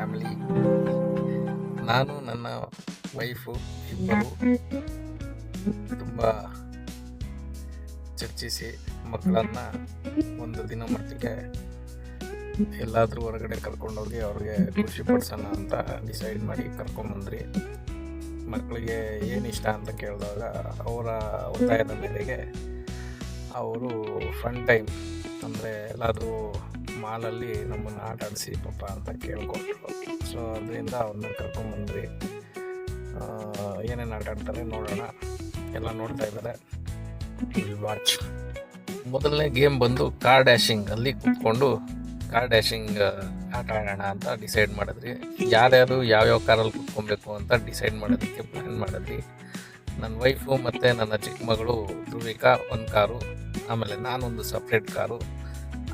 Family. ನಾನು ನನ್ನ wife ಇಬ್ಬರು ತುಂಬ ಚರ್ಚಿಸಿ ಮಕ್ಕಳನ್ನು ಒಂದು ದಿನ ಮಟ್ಟಿಗೆ ಎಲ್ಲಾದರೂ ಹೊರಗಡೆ ಕರ್ಕೊಂಡೋಗಿ ಅವ್ರಿಗೆ ಖುಷಿ ಪಡಿಸೋಣ ಅಂತ ಡಿಸೈಡ್ ಮಾಡಿ ಕರ್ಕೊಂಬಂದ್ರಿ. ಮಕ್ಕಳಿಗೆ ಏನಿಷ್ಟ ಅಂತ ಕೇಳಿದಾಗ ಅವರ ಒತ್ತಾಯದ ಮೇರೆಗೆ ಅವರು ಫನ್ ಟೈಮ್ ಅಂದರೆ ಎಲ್ಲಾದರೂ ಮಾಲಲ್ಲಿ ನಮ್ಮನ್ನು ಆಟ ಆಡಿಸಿ ಪಾಪ ಅಂತ ಕೇಳ್ಕೊಟ್ರು. ಸೊ ಅದರಿಂದ ಅವ್ರನ್ನ ಕರ್ಕೊಂಬಂದ್ರಿ. ಏನೇನು ಆಟ ಆಡ್ತಾರೆ ನೋಡೋಣ. ಎಲ್ಲ ನೋಡ್ತಾ ಇದ್ದಾರೆ, ವಾಚ್. ಮೊದಲನೇ ಗೇಮ್ ಬಂದು ಕಾರ್ ಡ್ಯಾಶಿಂಗ್. ಅಲ್ಲಿ ಕೂತ್ಕೊಂಡು ಕಾರ್ ಡ್ಯಾಶಿಂಗ್ ಆಟ ಆಡೋಣ ಅಂತ ಡಿಸೈಡ್ ಮಾಡಿದ್ರಿ. ಯಾರ್ಯಾರು ಯಾವ್ಯಾವ ಕಾರಲ್ಲಿ ಕೂತ್ಕೊಬೇಕು ಅಂತ ಡಿಸೈಡ್ ಮಾಡೋದಕ್ಕೆ ಪ್ಲ್ಯಾನ್ ಮಾಡಿದ್ರಿ. ನನ್ನ ವೈಫು ಮತ್ತು ನನ್ನ ಚಿಕ್ಕ ಮಗಳು ಧ್ರುವಿಕಾ ಒಂದು ಕಾರು, ಆಮೇಲೆ ನಾನೊಂದು ಸಪ್ರೇಟ್ ಕಾರು,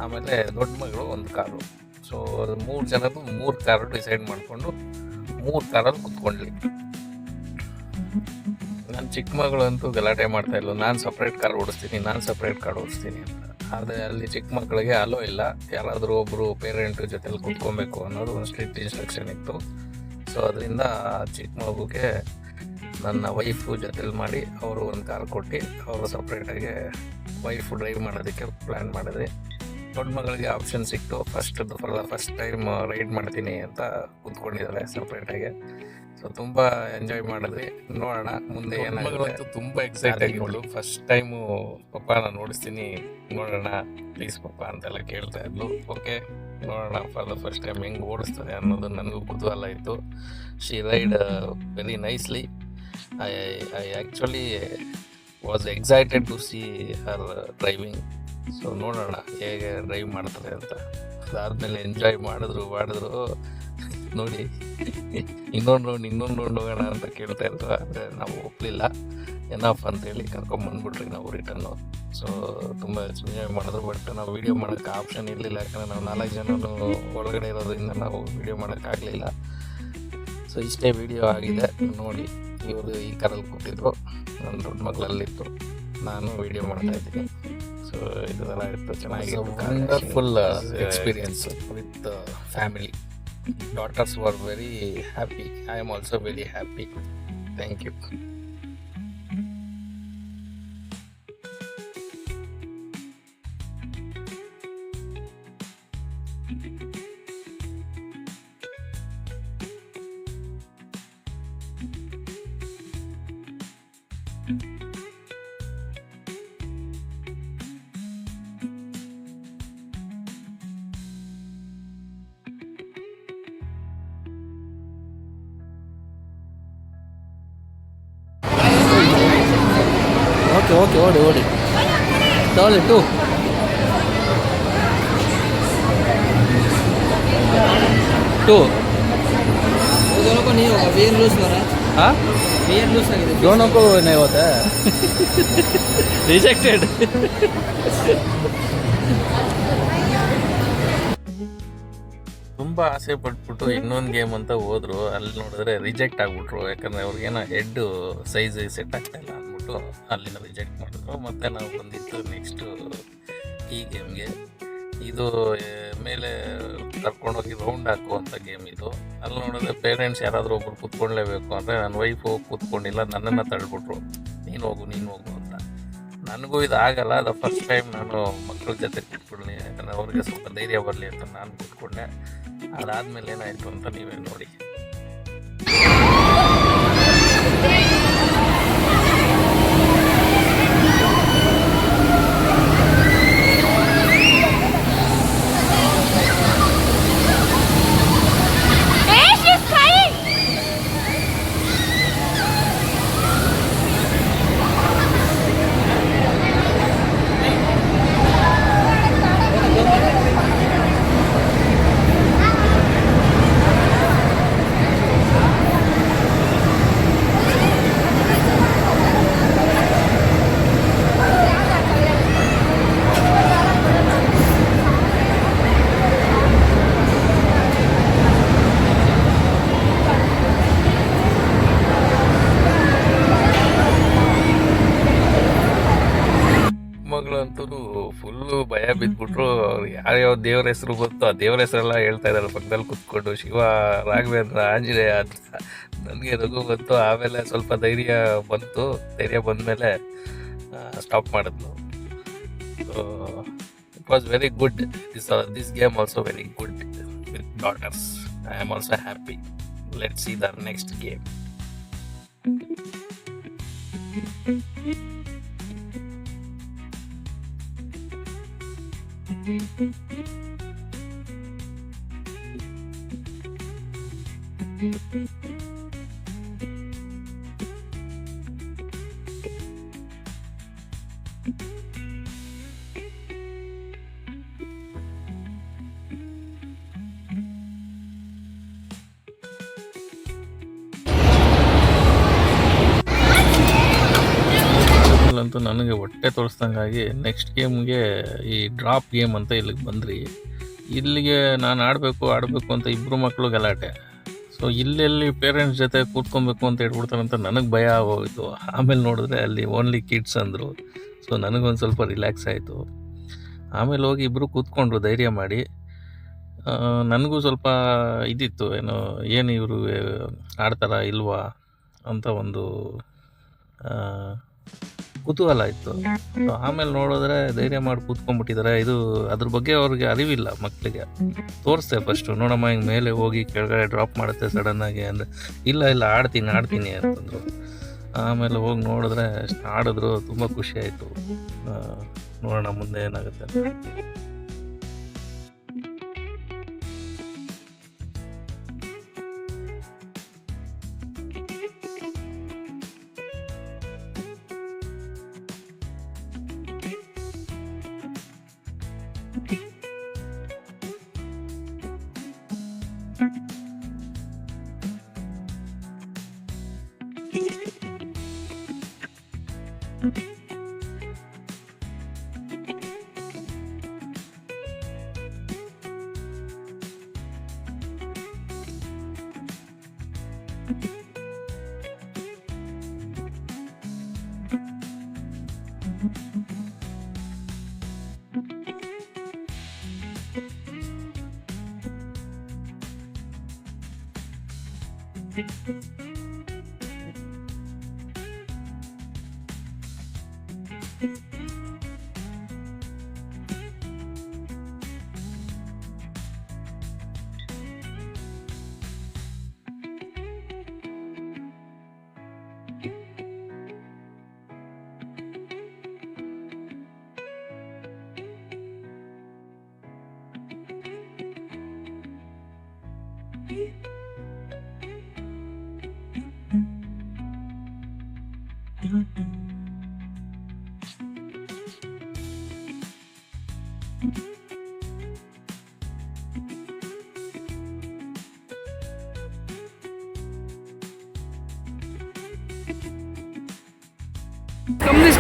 ಆಮೇಲೆ ದೊಡ್ಡ ಮಗಳು ಒಂದು ಕಾರು. ಸೊ 3 ಜನರು 3 ಕಾರು ಡಿಸೈಡ್ ಮಾಡಿಕೊಂಡು 3 ಕಾರಲ್ಲಿ ಕೂತ್ಕೊಂಡ್ಲಿ. ನನ್ನ ಚಿಕ್ಕ ಮಗಳು ಅಂತೂ ಗಲಾಟೆ ಮಾಡ್ತಾಯಿಲ್ಲ, ನಾನು ಸಪ್ರೇಟ್ ಕಾರ್ ಓಡಿಸ್ತೀನಿ ಅಂತ. ಆದರೆ ಅಲ್ಲಿ ಚಿಕ್ಕ ಮಕ್ಕಳಿಗೆ ಅಲೋ ಇಲ್ಲ, ಯಾರಾದರೂ ಒಬ್ಬರು ಪೇರೆಂಟ್ ಜೊತೆಲಿ ಕೂತ್ಕೊಬೇಕು ಅನ್ನೋದು ಒಂದು ಸ್ಟ್ರಿಕ್ಟ್ ಇನ್ಸ್ಟ್ರಕ್ಷನ್ ಇತ್ತು. ಸೊ ಅದರಿಂದ ಚಿಕ್ಕ ಮಗುಗೆ ನನ್ನ ವೈಫು ಜೊತೆಲಿ ಮಾಡಿ ಅವರು ಒಂದು ಕಾರ್ ಕೊಟ್ಟು ಅವರು ಸಪ್ರೇಟಾಗಿ ವೈಫು ಡ್ರೈವ್ ಮಾಡೋದಕ್ಕೆ ಪ್ಲ್ಯಾನ್ ಮಾಡಿದ್ವಿ. ದೊಡ್ಡ ಮಗಳಿಗೆ ಆಪ್ಷನ್ ಸಿಕ್ತು. ಫಸ್ಟ್ ಟೈಮ್ ರೈಡ್ ಮಾಡ್ತೀನಿ ಅಂತ ಕೂತ್ಕೊಂಡಿದ್ದಾರೆ ಸಪ್ರೇಟಾಗಿ. ಸೊ ತುಂಬ ಎಂಜಾಯ್ ಮಾಡಿದ್ವಿ. ನೋಡೋಣ ಮುಂದೆ ಏನಾಗುತ್ತೆ. ತುಂಬ ಎಕ್ಸೈಟ್ ಆಗಿಗಳು. ಫಸ್ಟ್ ಟೈಮು ಪಪ್ಪ ನಾನು ಓಡಿಸ್ತೀನಿ, ನೋಡೋಣ ಪ್ಲೀಸ್ ಪಪ್ಪ ಅಂತೆಲ್ಲ ಕೇಳ್ತಾ ಇದ್ಲು. ಓಕೆ ನೋಡೋಣ ಫಾರ್ ದ ಫಸ್ಟ್ ಟೈಮ್ ಹೆಂಗೆ ಓಡಿಸ್ತದೆ ಅನ್ನೋದು ನನಗೂ ಕುತೂಹಲ ಇತ್ತು. She ride very nicely. I actually was excited to see her driving. So ನೋಡೋಣ ಹೇಗೆ ಡ್ರೈವ್ ಮಾಡ್ತಾರೆ ಅಂತ. ಅದಾದಮೇಲೆ ಎಂಜಾಯ್ ಮಾಡಿದ್ರು. ನೋಡಿ ಇನ್ನೊಂದು ರೌಂಡ್ ಹೋಗೋಣ ಅಂತ ಕೇಳ್ತಾ ಇದ್ರು. ಆದರೆ ನಾವು ಒಪ್ಪಲಿಲ್ಲ. ಎನಫ್ ಅಂತೇಳಿ ಕರ್ಕೊಂಬಂದ್ಬಿಟ್ರಿ ನಾವು ರಿಟರ್ನು. ಸೊ ತುಂಬ ಎಂಜಾಯ್ ಮಾಡಿದ್ರು. ಬಟ್ ನಾವು ವೀಡಿಯೋ ಮಾಡೋಕ್ಕೆ ಆಪ್ಷನ್ ಇರಲಿಲ್ಲ, ಯಾಕಂದರೆ ನಾವು 4 ಜನನು ಒಳಗಡೆ ಇರೋದ್ರಿಂದ ನಾವು ವೀಡಿಯೋ ಮಾಡೋಕ್ಕಾಗಲಿಲ್ಲ. ಸೊ ಇಷ್ಟೇ ವೀಡಿಯೋ ಆಗಿದೆ ನೋಡಿ. ಇವರು ಈ ಕಾರಲ್ಲಿ ಕೂತಿದ್ರು, ನನ್ನ ದೊಡ್ಡ ಮಗಳಲ್ಲಿತ್ತು, ನಾನು ವೀಡಿಯೋ ಮಾಡ್ತಾಯಿದ್ದೀನಿ. ಸೊ ಇದೆಲ್ಲ ಇತ್ತು, ಚೆನ್ನಾಗಿ wonderful experience with family. Daughters were very happy. I am also very happy. Thank you. Okay ಓಡಿ ತಗೊಳ್ಳಿ 2 दोनों को नहीं होगा, वेयर लूज हो रहा है। हाँ वेयर लूज आಗಿದೆ, दोनों को नहीं होता है। रिजेक्टेड। ತುಂಬ ಆಸೆ ಪಟ್ಬಿಟ್ಟು ಇನ್ನೊಂದು ಗೇಮ್ ಅಂತ ಹೋದ್ರು. ಅಲ್ಲಿ ನೋಡಿದ್ರೆ ರಿಜೆಕ್ಟ್ ಆಗಿಬಿಟ್ರು. ಯಾಕಂದರೆ ಅವ್ರಿಗೇನೋ ಹೆಡ್ ಸೈಜ್ ಸೆಟ್ ಆಗ್ತಾಯಿಲ್ಲ ಅಂದ್ಬಿಟ್ಟು ಅಲ್ಲಿಂದ ರಿಜೆಕ್ಟ್ ಮಾಡಿದ್ರು. ಮತ್ತು ನಾವು ಬಂದಿತ್ತು ನೆಕ್ಸ್ಟು ಈ ಗೇಮ್ಗೆ. ಇದು ಮೇಲೆ ಕರ್ಕೊಂಡೋಗಿ ರೌಂಡ್ ಹಾಕುವಂಥ ಗೇಮ್ ಇದು. ಅಲ್ಲಿ ನೋಡಿದ್ರೆ ಪೇರೆಂಟ್ಸ್ ಯಾರಾದರೂ ಒಬ್ರು ಕೂತ್ಕೊಳ್ಳೇಬೇಕು ಅಂದರೆ ನನ್ನ ವೈಫು ಕೂತ್ಕೊಂಡಿಲ್ಲ, ನನ್ನನ್ನು ತಳ್ಳಿಬಿಟ್ರು, ನೀನು ಹೋಗು ಅಂತ. ನನಗೂ ಇದು ಆಗಲ್ಲ. ಅದು ಫಸ್ಟ್ ಟೈಮ್ ನಾನು ಮಕ್ಕಳ ಜೊತೆ ಕೂತ್ಕೊಳ್ಳಿ, ಯಾಕಂದರೆ ಅವ್ರಿಗೆ ಸ್ವಲ್ಪ ಧೈರ್ಯ ಬರಲಿ ಅಂತ ನಾನು ಕೂತ್ಕೊಂಡೆ. ಅದಾದಮೇಲೆ ಏನಾಯಿತು ಅಂತ ನೀವೇ ನೋಡಿ. ಯಾರ್ಯಾವ ದೇವ್ರ ಹೆಸರು ಗೊತ್ತು ಆ ದೇವ್ರ ಹೆಸರೆಲ್ಲ ಹೇಳ್ತಾ ಇದ್ದಾರೆ ಪಕ್ಕದಲ್ಲಿ ಕುತ್ಕೊಂಡು, ಶಿವ, ರಾಘವೇಂದ್ರ, ಆಂಜನೇಯ ಅಂತ. ನನಗೆ ನಗು ಬಂತು. ಆಮೇಲೆ ಸ್ವಲ್ಪ ಧೈರ್ಯ ಬಂದಮೇಲೆ ಸ್ಟಾಪ್ ಮಾಡಿದ್ಲು. It was very good. This game also very good with daughters. I am also happy. Let's see the next game. ಅಂತೂ ನನಗೆ ಹೊಟ್ಟೆ ತೋರಿಸ್ದಂಗಾಗಿ ನೆಕ್ಸ್ಟ್ ಗೇಮ್ಗೆ ಈ ಡ್ರಾಪ್ ಗೇಮ್ ಅಂತ ಇಲ್ಲಿಗೆ ಬಂದ್ರಿ. ಇಲ್ಲಿಗೆ ನಾನು ಆಡಬೇಕು ಅಂತ ಇಬ್ಬರು ಮಕ್ಕಳು ಗಲಾಟೆ. ಸೊ ಇಲ್ಲೆಲ್ಲಿ ಪೇರೆಂಟ್ಸ್ ಜೊತೆ ಕೂತ್ಕೊಬೇಕು ಅಂತ ಹೇಳ್ಬಿಡ್ತಾರಂತ ನನಗೆ ಭಯ ಆಗೋಯಿತು. ಆಮೇಲೆ ನೋಡಿದ್ರೆ ಅಲ್ಲಿ ಓನ್ಲಿ ಕಿಡ್ಸ್ ಅಂದರು. ಸೊ ನನಗೊಂದು ಸ್ವಲ್ಪ ರಿಲ್ಯಾಕ್ಸ್ ಆಯಿತು. ಆಮೇಲೆ ಹೋಗಿ ಇಬ್ಬರು ಕೂತ್ಕೊಂಡ್ರು ಧೈರ್ಯ ಮಾಡಿ. ನನಗೂ ಸ್ವಲ್ಪ ಇದಿತ್ತು, ಏನು ಇವರು ಆಡ್ತಾರಾ ಇಲ್ವಾ ಅಂತ ಒಂದು ಕುತೂಹಲ ಇತ್ತು. ಆಮೇಲೆ ನೋಡಿದ್ರೆ ಧೈರ್ಯ ಮಾಡಿ ಕೂತ್ಕೊಂಡ್ಬಿಟ್ಟಿದ್ದಾರೆ. ಅದ್ರ ಬಗ್ಗೆ ಅವ್ರಿಗೆ ಅರಿವಿಲ್ಲ ಮಕ್ಕಳಿಗೆ. ತೋರಿಸ್ದೆ ಫಸ್ಟು, ನೋಡಮ್ಮ ಹಿಂಗೆ ಮೇಲೆ ಹೋಗಿ ಕೆಳಗಡೆ ಡ್ರಾಪ್ ಮಾಡುತ್ತೆ ಸಡನ್ನಾಗಿ ಅಂದರೆ, ಇಲ್ಲ ಆಡ್ತೀನಿ ಅಂತಂದರು. ಆಮೇಲೆ ಹೋಗಿ ನೋಡಿದ್ರೆ ಆಡಿದ್ರು. ತುಂಬ ಖುಷಿ ಆಯಿತು. ನೋಡೋಣ ಮುಂದೆ ಏನಾಗುತ್ತೆ.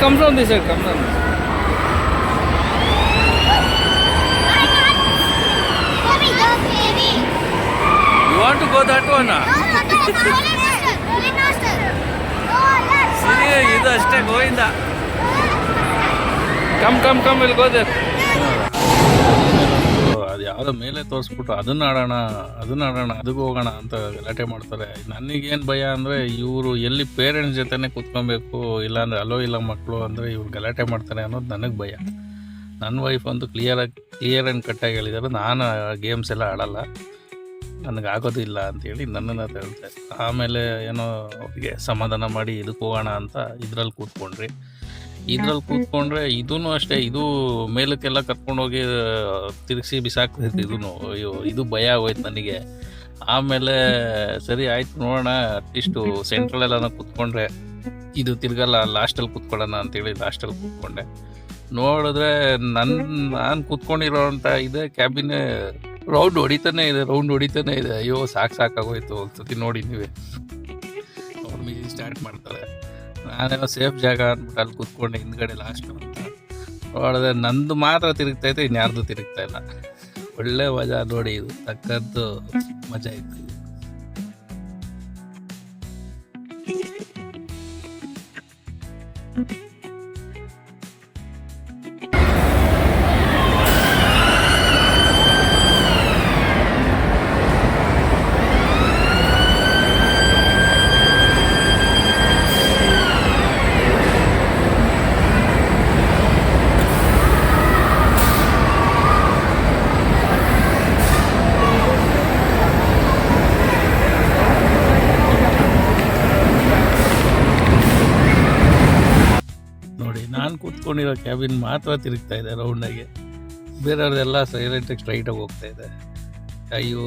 Come from this side, come from this. You want to go that one? ಸರಿ, ಇದು ಅಷ್ಟೇ Govinda. Come, we'll go there. ಅದು ಯಾವುದೋ ಮೇಲೆ ತೋರಿಸ್ಬಿಟ್ಟು ಅದನ್ನ ಆಡೋಣ ಅದಕ್ಕೆ ಹೋಗೋಣ ಅಂತ ಗಲಾಟೆ ಮಾಡ್ತಾರೆ. ನನಗೇನು ಭಯ ಅಂದರೆ, ಇವರು ಎಲ್ಲಿ ಪೇರೆಂಟ್ಸ್ ಜೊತೆನೇ ಕೂತ್ಕೊಬೇಕು, ಇಲ್ಲಾಂದರೆ ಅಲೋ ಇಲ್ಲ ಮಕ್ಕಳು ಅಂದರೆ ಇವ್ರು ಗಲಾಟೆ ಮಾಡ್ತಾರೆ ಅನ್ನೋದು ನನಗೆ ಭಯ. ನನ್ನ ವೈಫ್ ಅಂತೂ ಕ್ಲಿಯರ್ ಆ್ಯಂಡ್ ಕಟ್ಟಾಗಿ ಹೇಳಿದ್ದಾರೆ, ನಾನು ಗೇಮ್ಸ್ ಎಲ್ಲ ಆಡಲ್ಲ, ನನಗಾಗೋದಿಲ್ಲ ಅಂತೇಳಿ ನನ್ನನ್ನು ಹೇಳ್ತಾರೆ. ಆಮೇಲೆ ಏನೋ ಅವ್ರಿಗೆ ಸಮಾಧಾನ ಮಾಡಿ ಇದಕ್ಕೆ ಹೋಗೋಣ ಅಂತ ಇದ್ರಲ್ಲಿ ಕೂತ್ಕೊಂಡ್ರೆ ಇದೂ ಅಷ್ಟೇ, ಇದು ಮೇಲಕ್ಕೆಲ್ಲ ಕರ್ಕೊಂಡೋಗಿ ತಿರುಗಿಸಿ ಬಿಸಾಕ್ತೈತೆ. ಅಯ್ಯೋ ಇದು ಭಯ ಆಗೋಯ್ತು ನನಗೆ. ಆಮೇಲೆ ಸರಿ ಆಯ್ತು ನೋಡೋಣ, ಅಟ್ಲೀಸ್ಟು ಸೆಂಟ್ರಲ್ಲೆಲ್ಲ ಕೂತ್ಕೊಂಡ್ರೆ ಇದು ತಿರ್ಗಲ್ಲ, ಲಾಸ್ಟಲ್ಲಿ ಕೂತ್ಕೊಳ್ಳೋಣ ಅಂತೇಳಿ ಲಾಸ್ಟಲ್ಲಿ ಕೂತ್ಕೊಂಡೆ. ನೋಡಿದ್ರೆ ನಾನು ಕೂತ್ಕೊಂಡಿರೋಂಥ ಇದೆ ಕ್ಯಾಬಿನೇ ರೌಂಡ್ ಹೊಡಿತಾನೆ ಇದೆ. ಅಯ್ಯೋ ಸಾಕಾಗೋಯ್ತು. ಒಂದ್ಸತಿ ನೋಡಿ ನೀವೇ, ಅವ್ರ ಮ್ಯೂಸಿಕ್ ಸ್ಟಾರ್ಟ್ ಮಾಡ್ತಾರೆ. ನಾನೇನೋ ಸೇಫ್ ಜಾಗ ಅಂದ್ಬಿಟ್ಟು ಅಲ್ಲಿ ಕೂತ್ಕೊಂಡೆ ಹಿಂದ್ಗಡೆ ಲಾಸ್ಟು ಅಂತ ನೋಡಿದ್ರೆ ನಂದು ಮಾತ್ರ ತಿರುಗ್ತೈತೆ, ಇನ್ಯಾರ್ದು ತಿರುಗ್ತಾ ಇಲ್ಲ. ಒಳ್ಳೆ ಮಜಾ ನೋಡಿ, ಇದು ತಕ್ಕದ್ದು ಮಜಾ ಇತ್ತು. ಕೂತ್ಕೊಂಡಿರೋ ಕ್ಯಾಬಿನ್ ಮಾತ್ರ ತಿರುಗ್ತಾ ಇದೆ ರೌಂಡಾಗಿ, ಬೇರೆಯವ್ರದ್ದೆಲ್ಲ ಸೈಲೆಂಟಾಗಿ ಸ್ಟ್ರೈಟಾಗಿ ಹೋಗ್ತಾ ಇದೆ. ಅಯ್ಯೋ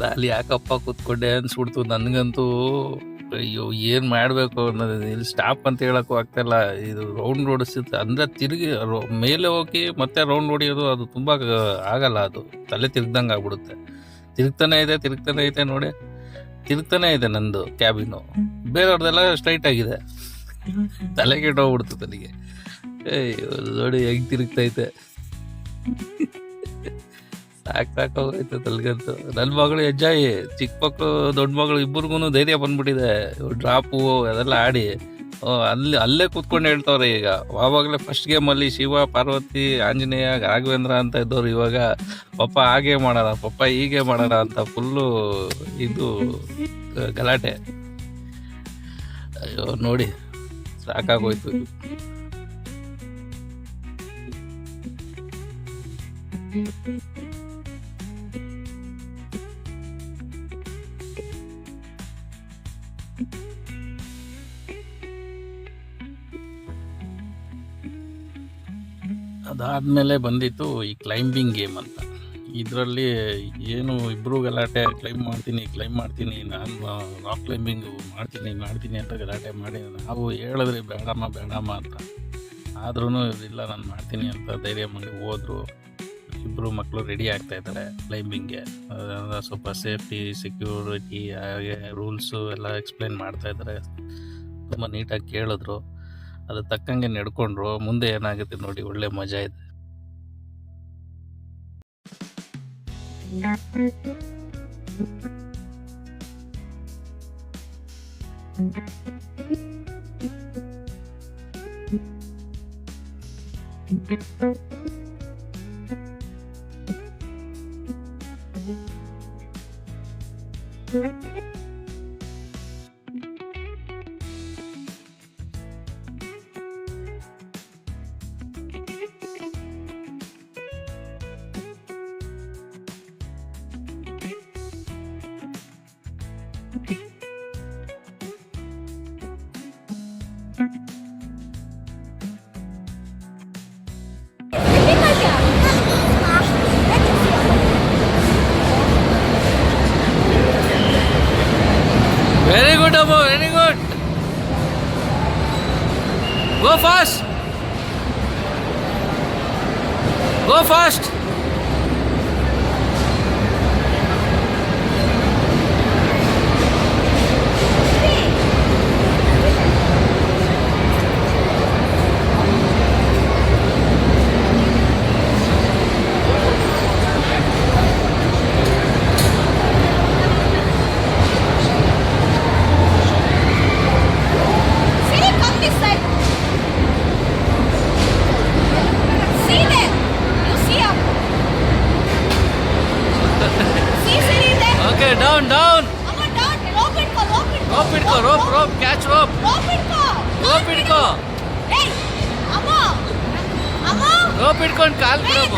ಅಲ್ಲಿ ಯಾಕಪ್ಪ ಕೂತ್ಕೊಂಡೆ ಅನ್ಸ್ಬಿಡ್ತು ನನಗಂತೂ. ಅಯ್ಯೋ ಏನು ಮಾಡಬೇಕು ಅನ್ನೋದು, ಇಲ್ಲಿ ಸ್ಟಾಪ್ ಅಂತ ಹೇಳೋಕ್ಕೂ ಆಗ್ತಾಯಿಲ್ಲ. ಇದು ರೌಂಡ್ ಓಡಿಸುತ್ತೆ ಅಂದರೆ ತಿರುಗಿ ಮೇಲೆ ಹೋಗಿ ಮತ್ತೆ ರೌಂಡ್ ಹೊಡಿಯೋದು ಅದು ತುಂಬ ಆಗಲ್ಲ, ಅದು ತಲೆ ತಿರ್ಗ್ದಂಗೆ ಆಗ್ಬಿಡುತ್ತೆ. ತಿರುಗ್ತಾನೆ ಇದೆ ನೋಡಿ, ತಿರುಗ್ತಾನೆ ಇದೆ ನಂದು ಕ್ಯಾಬಿನು. ಬೇರೆಯವ್ರದ್ದೆಲ್ಲ ಸ್ಟ್ರೈಟ್ ಆಗಿದೆ, ತಲೆ ಕೆಟ್ಟೋಗ್ಬಿಡ್ತು ತಲೆಗೆ. ಅಯ್ಯೋ ನೋಡಿ ಹೆಂಗೆ ತಿರುಗ್ತೈತೆ, ಸಾಕಾಗೋಯ್ತು ತಲೆಗಂತೂ. ನನ್ನ ಮಗಳು ಎಂಜಾಯ್, ಚಿಕ್ಕ ಮಕ್ಕಳು ದೊಡ್ಡ ಮಗಳು ಇಬ್ಬರಿಗೂ ಧೈರ್ಯ ಬಂದ್ಬಿಟ್ಟಿದೆ. ಡ್ರಾಪು ಅದೆಲ್ಲ ಆಡಿ ಅಲ್ಲೇ ಕೂತ್ಕೊಂಡು ಹೇಳ್ತವ್ರೆ ಈಗ. ಆವಾಗಲೇ ಫಸ್ಟ್ ಗೇಮಲ್ಲಿ ಶಿವ, ಪಾರ್ವತಿ, ಆಂಜನೇಯ, ರಾಘವೇಂದ್ರ ಅಂತ ಇದ್ದವ್ರು ಇವಾಗ ಪಪ್ಪ ಹಾಗೆ ಮಾಡೋಣ, ಪಪ್ಪ ಹೀಗೆ ಮಾಡೋಣ ಅಂತ ಫುಲ್ಲು ಇದು ಗಲಾಟೆ. ಅಯ್ಯೋ ನೋಡಿ ಸಾಕಾಗೋಯ್ತು. ಅದಾದಮೇಲೆ ಬಂದಿತ್ತು ಈ ಕ್ಲೈಂಬಿಂಗ್ ಗೇಮ್ ಅಂತ. ಇದರಲ್ಲಿ ಏನು ಇಬ್ಬರು ಗಲಾಟೆ, ಕ್ಲೈಂಬ್ ಮಾಡ್ತೀನಿ, ನಾನು ರಾಕ್ ಕ್ಲೈಂಬಿಂಗು ಮಾಡ್ತೀನಿ ಅಂತ ಗಲಾಟೆ ಮಾಡಿ, ನಾವು ಹೇಳಿದ್ರಿ ಬೇಡಮ್ಮ ಅಂತ. ಆದ್ರೂ ಇಲ್ಲ ನಾನು ಮಾಡ್ತೀನಿ ಅಂತ ಧೈರ್ಯ ಮಾಡಿ ಹೋದರು. ಇಬ್ಬರು ಮಕ್ಕಳು ರೆಡಿ ಆಗ್ತಾ ಇದ್ದಾರೆ ಕ್ಲೈಂಬಿಂಗ್ಗೆ. ಸ್ವಲ್ಪ ಸೇಫ್ಟಿ, ಸೆಕ್ಯೂರಿಟಿ, ಹಾಗೆ ರೂಲ್ಸು ಎಲ್ಲ ಎಕ್ಸ್ಪ್ಲೇನ್ ಮಾಡ್ತಾ ಇದ್ದಾರೆ. ತುಂಬ ನೀಟಾಗಿ ಕೇಳಿದ್ರು, ಅದು ತಕ್ಕಂಗೆ ನಡ್ಕೊಂಡ್ರು. ಮುಂದೆ ಏನಾಗುತ್ತೆ ನೋಡಿ, ಒಳ್ಳೆ ಮಜಾ ಇದೆ. Very good, Abu. Very good. Go fast. Go fast. Okay, down. Rope, catch rope. Rope ಇಟ್ಕೋ. Rope ಇಟ್ಕೊಂಡು ಕಾಲ್ ಬಿಡಮ್ಮ.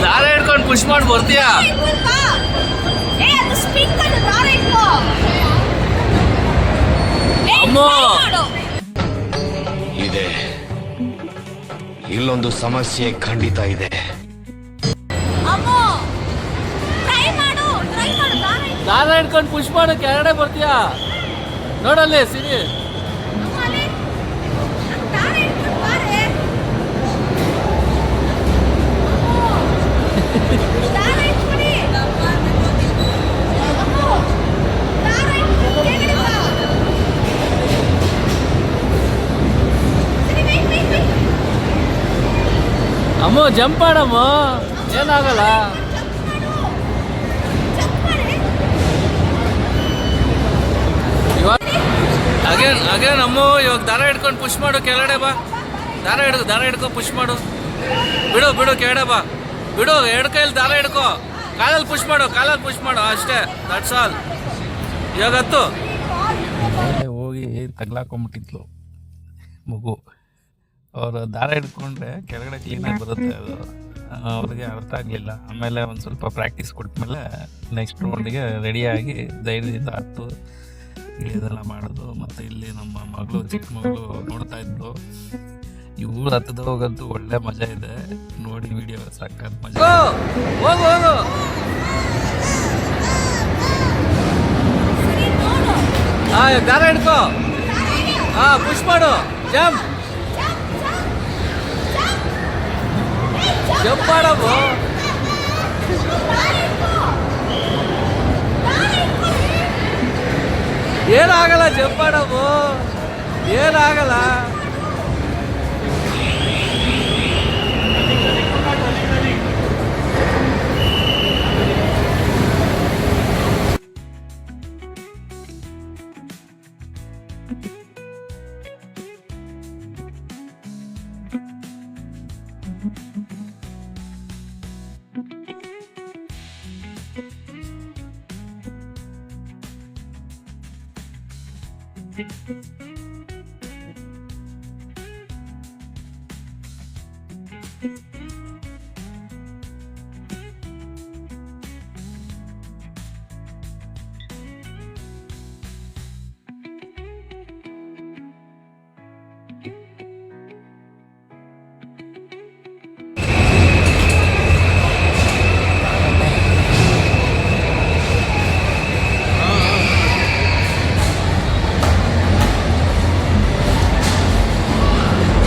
ದಾರ ಹಿಡ್ಕೊಂಡು ಪುಷ್ ಮಾಡಿ ಬರ್ತೀಯಾ? ಅಮ್ಮೋ ಇದೆ, ಇಲ್ಲೊಂದು ಸಮಸ್ಯೆ ಖಂಡಿತ ಇದೆ. ದಾರ ಹಿಡ್ಕೊಂಡು ಪುಷ್ ಮಾಡು, ಕೆಳಗಡೆ ಬರ್ತೀಯಾ? ನೋಡಲ್ಲಿ ಸಿರಿ. ಅಮ್ಮ ಜಂಪ್ ಮಾಡಮ್ಮ, ಏನಾಗಲ್ಲ. ಅಗೇನ್ ಅಮ್ಮ, ಇವಾಗ ದಾರ ಹಿಡ್ಕೊಂಡು ಪುಷ್ ಮಾಡು, ಕೆಳಗಡೆ ಬಾ. ದಾರ ಹಿಡ್ಕೊ ಪುಷ್ ಮಾಡು. ಬಿಡು ಕೆಳಗಡೆ ಬಾ. ಬಿಡು, ಎರಡು ಕೈಯಲ್ಲಿ ದಾರ ಹಿಡ್ಕೊ, ಕಾಲಲ್ಲಿ ಪುಷ್ ಮಾಡು ಅಷ್ಟೇ. That's all. ಇವಾಗ ಹತ್ತು. ಹೋಗಿ ತಗ್ಲಾಕೊಂಬಿಟ್ಟಿದ್ಲು ಮಗು. ಅವರು ದಾರ ಹಿಡ್ಕೊಂಡ್ರೆ ಕೆಳಗಡೆ ಕ್ಲೀನಾಗಿ ಬರುತ್ತೆ ಅದು. ಅವ್ರಿಗೆ ಅರ್ಥ ಆಗಲಿಲ್ಲ. ಆಮೇಲೆ ಒಂದು ಸ್ವಲ್ಪ ಪ್ರಾಕ್ಟೀಸ್ ಕೊಟ್ಮೇಲೆ ನೆಕ್ಸ್ಟ್ ರೌಂಡಿಗೆ ರೆಡಿಯಾಗಿ ಧೈರ್ಯದಿಂದ ಹತ್ತು ಇಳಿಯೋದೆಲ್ಲ ಮಾಡೋದು. ಮತ್ತು ಇಲ್ಲಿ ನಮ್ಮ ಮಗಳು, ಚಿಕ್ಕ ಮಗಳು ನೋಡ್ತಾ ಇದ್ಲು. ಇವ್ರು ಹತ್ತದ ಹೋಗಂತೂ ಒಳ್ಳೆ ಮಜಾ ಇದೆ. ನೋಡಿ ವಿಡಿಯೋ ಸಾಕಾದ ಮಜಾ. ಹೋಗು ಹೋಗು. ದಾರ ಹಿಡ್ಕೋ. ಪುಷ್ ಮಾಡು. ಜಂಪ್ ಜಂಪ್ ಮಾಡವು. ಏನಾಗಲ್ಲ, ಜಂಪ್ ಮಾಡವು, ಏನಾಗಲ್ಲ.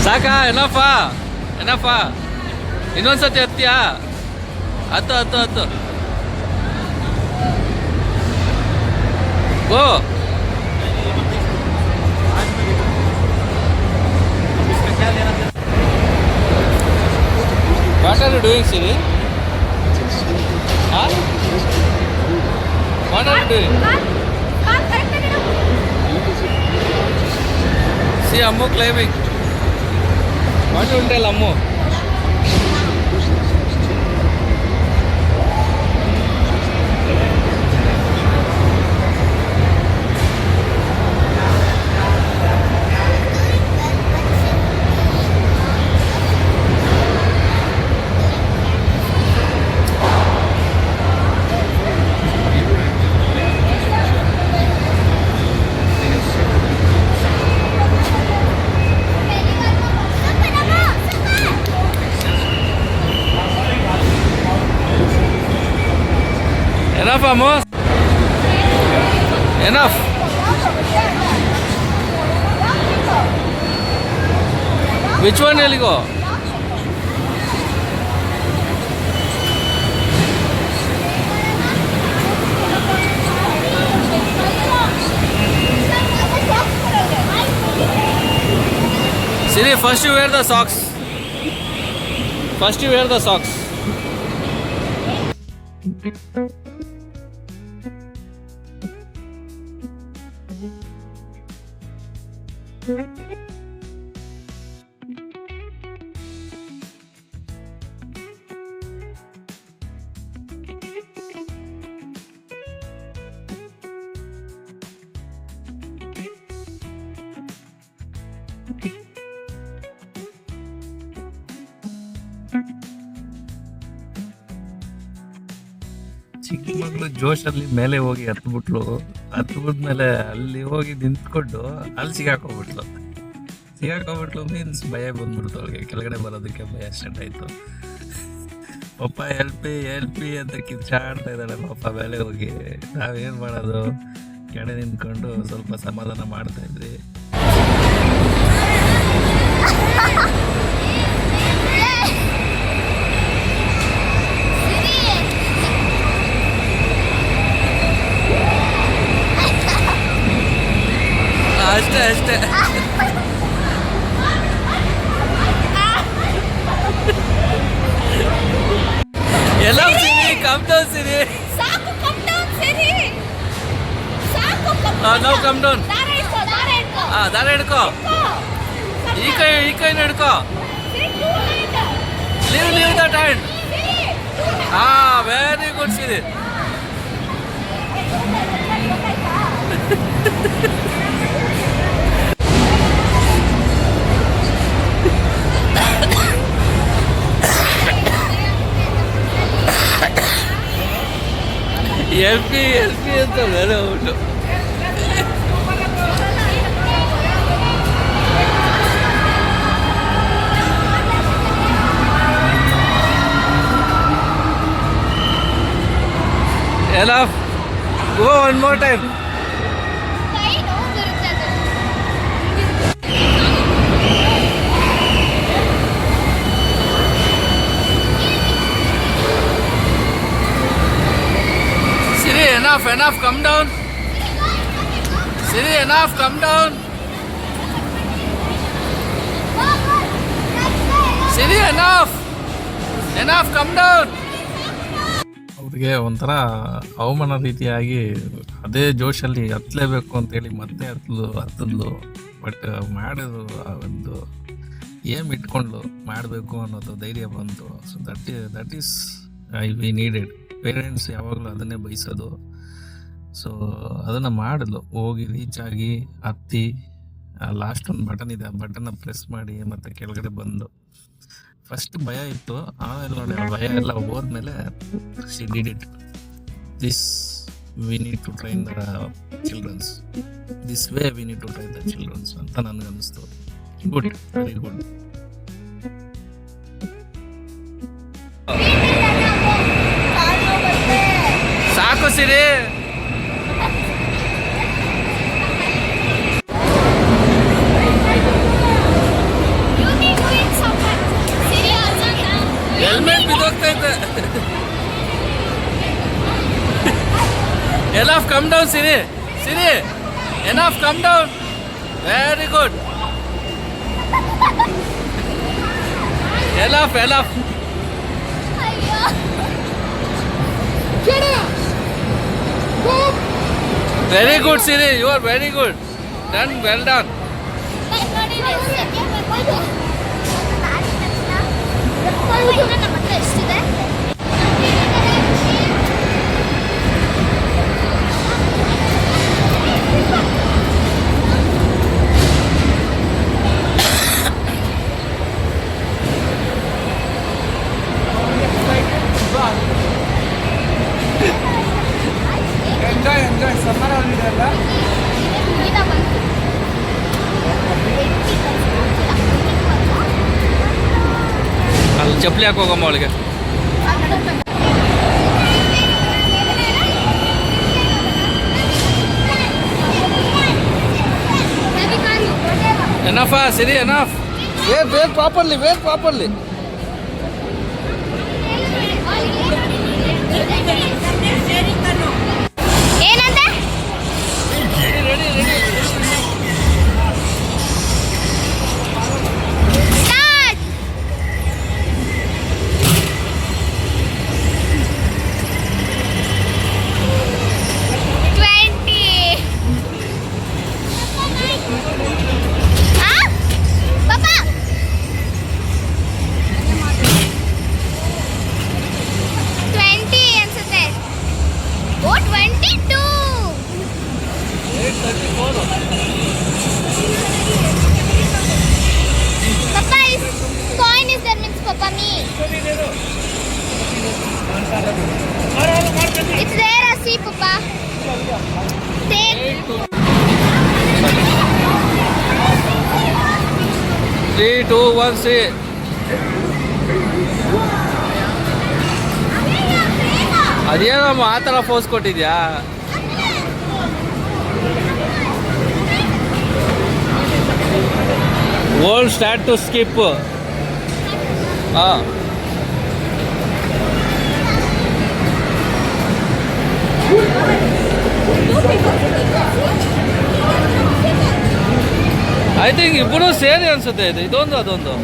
ಸಾಕಾ? ಏನಪ್ಪಾ ಏನಪ್ಪಾ, ಇನ್ನೊಂದ್ಸತಿ ಹತ್ತಿಯಾ? ಹತ್ತು ಹತ್ತು ಹತ್ತು. ಗೋ. What are you doing, Siri? Huh? What are you doing? See Ammu climbing. What will tell Ammu? Enough, Ammu. Enough. Which one will you go? Siri, first you wear the socks. First you wear the socks. ಚಿಕ್ಕ ಮಗಳು ಜೋಶಲ್ಲಿ ಮೇಲೆ ಹೋಗಿ ಹತ್ಬಿಟ್ಮೇಲೆ ಅಲ್ಲಿ ಹೋಗಿ ನಿಂತ್ಕೊಂಡು ಅಲ್ಲಿ ಸಿಗಾಕೊಂಡ್ಬಿಟ್ಲು means ಭಯ ಬಂದ್ಬಿಡ್ತು ಅವಳಿಗೆ. ಕೆಳಗಡೆ ಬರೋದಕ್ಕೆ ಭಯ ಸ್ಟಾರ್ಟ್ ಆಯಿತು. ಪಪ್ಪ ಎಲ್ಪಿ ಅಂತ ಕಿಚ್ಚಾಡ್ತಾ ಇದ್ದಾಳೆ ಪಾಪ ಮೇಲೆ ಹೋಗಿ. ನಾವೇನು ಮಾಡೋದು, ಕೆಳಗೆ ನಿಂತ್ಕೊಂಡು ಸ್ವಲ್ಪ ಸಮಾಧಾನ ಮಾಡ್ತಾ ಇದ್ವಿ. ಅಷ್ಟೇ ಎಲ್ಲ ಸಿರಿ ಕಮ್ ಡೌನ್ ಸಿರಿ. ನಾವು ಕಮ್ ಡೌನ್. ದಾರ ಹಿಡ್ಕೋ. ಈ ಕೈನ ಹಿಡ್ಕೋ. Leave that hand. Very good Siri. L P ಅಂತ ಬೇರೆ ಉಂಟು. Enough. Go one more time. Siri, enough, come down. Siri, enough, come down. Siri, enough, come down. ಅವ್ರಿಗೆ ಒಂಥರ ಅವಮಾನ ರೀತಿಯಾಗಿ ಅದೇ ಜೋಶಲ್ಲಿ ಹತ್ತಲೇಬೇಕು ಅಂತೇಳಿ ಮತ್ತೆ ಹತ್ತದ್ಲು. ಬಟ್ ಮಾಡೋದು ಒಂದು ಏಮ್ ಇಟ್ಕೊಂಡು ಮಾಡಬೇಕು ಅನ್ನೋದು ಧೈರ್ಯ ಬಂತು. So that is we needed. Parents ಯಾವಾಗಲೂ ಅದನ್ನೇ ಬಯಸೋದು. ಸೊ ಅದನ್ನು ಮಾಡಿದ್ಲು. ಹೋಗಿ ರೀಚ್ ಆಗಿ ಹತ್ತಿ ಲಾಸ್ಟ್ ಒಂದು ಬಟನ್ ಇದೆ, ಆ ಬಟನ್ನ ಪ್ರೆಸ್ ಮಾಡಿ ಮತ್ತೆ ಕೆಳಗಡೆ ಬಂದು. ಫಸ್ಟ್ ಭಯ ಇತ್ತು, ಆಮೇಲೆ ನೋಡಿ ಆ ಭಯ ಎಲ್ಲ ಹೋದ್ಮೇಲೆ she did it. This we need to train the childrens, this way we need to train the childrens ಅಂತ ನನಗೆ ಅನಿಸ್ತು. Good, very good. ಸಾಕು ಸಿರಿ. ಹೆಲ್ಮೆಟ್ ಬಿದ್ದೋಗ್ತೈತೆ. Enough, come down, Siri. Enough, come down. Very good. Enough. Very good, Siri. You are very good. Done, well done. Enjoy summer holiday ಅಲ್ಲ. ಅಲ್ಲಿ ಚಪ್ಪಲಿ ಹಾಕೋಗಮ್ಮ ಅವಳಿಗೆ. Enough, Siri, enough. Wait properly. ಏನಂತೆ? Ready. Start. 20. Papa. 20 ಅನ್ಸುತ್ತೆ. ಓ 22. Papa, is coin is there means Papa me. It's there, I see Papa. Take. 3, 2, 1, see. ಅದೇನಮ್ಮ ಆ ಥರ force ಕೊಟ್ಟಿದ್ಯಾ? Won't start to skip. I think ಇಬ್ಬರು ಸೇರಿ ಅನ್ಸುತ್ತೆ ಇದು, ಇದೊಂದು ಅದೊಂದು.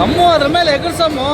ಅಮ್ಮು ಅದ್ರ ಮೇಲೆ ಎಗರ್ಸಮ್ಮು.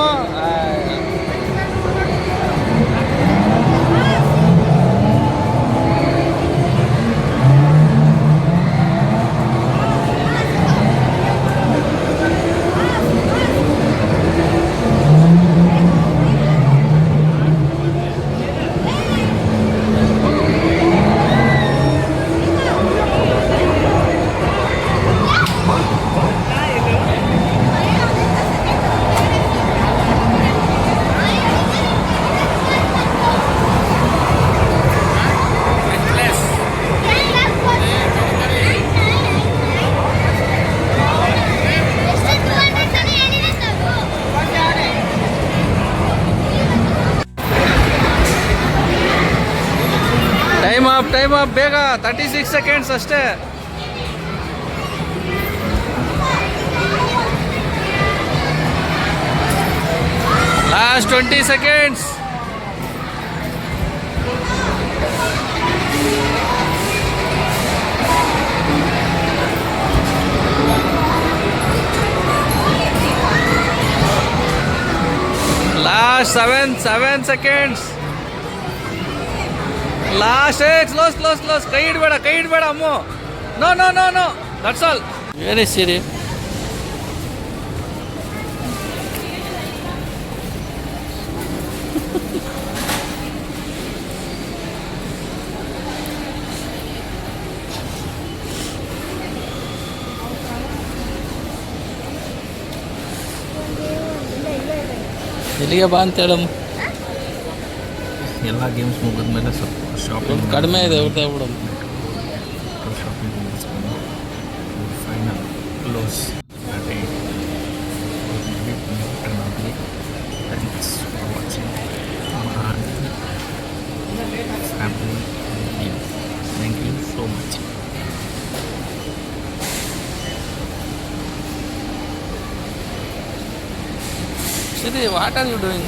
ಟೈಮ್ ಅಪ್ ಬೇಗ. 36 ಸೆಕೆಂಡ್ಸ್ ಅಷ್ಟೇ. Last 20 seconds. Last 7 seconds. Last close. ಕೈ ಇಡಬೇಡ ಅಮ್ಮು. No that's all. Very Siri. ಎಲ್ಲಿಗೆ ಬಾ ಅಂತ ಹೇಳಮ್ಮ. ಎಲ್ಲ ಗೇಮ್ಸ್ ಮುಗಿದ್ಮೇಲೆ ಸ್ವಲ್ಪ ಶಾಪಿಂಗ್ ಕಡಿಮೆ ಇದೆ ಊಟ ಬಿಡೋದು. ಶಾಪಿಂಗ್ ಮುಗಿಸ್ಕೊಂಡು final close. Thanks for watching family. Thank you so much. Shri, what are you doing?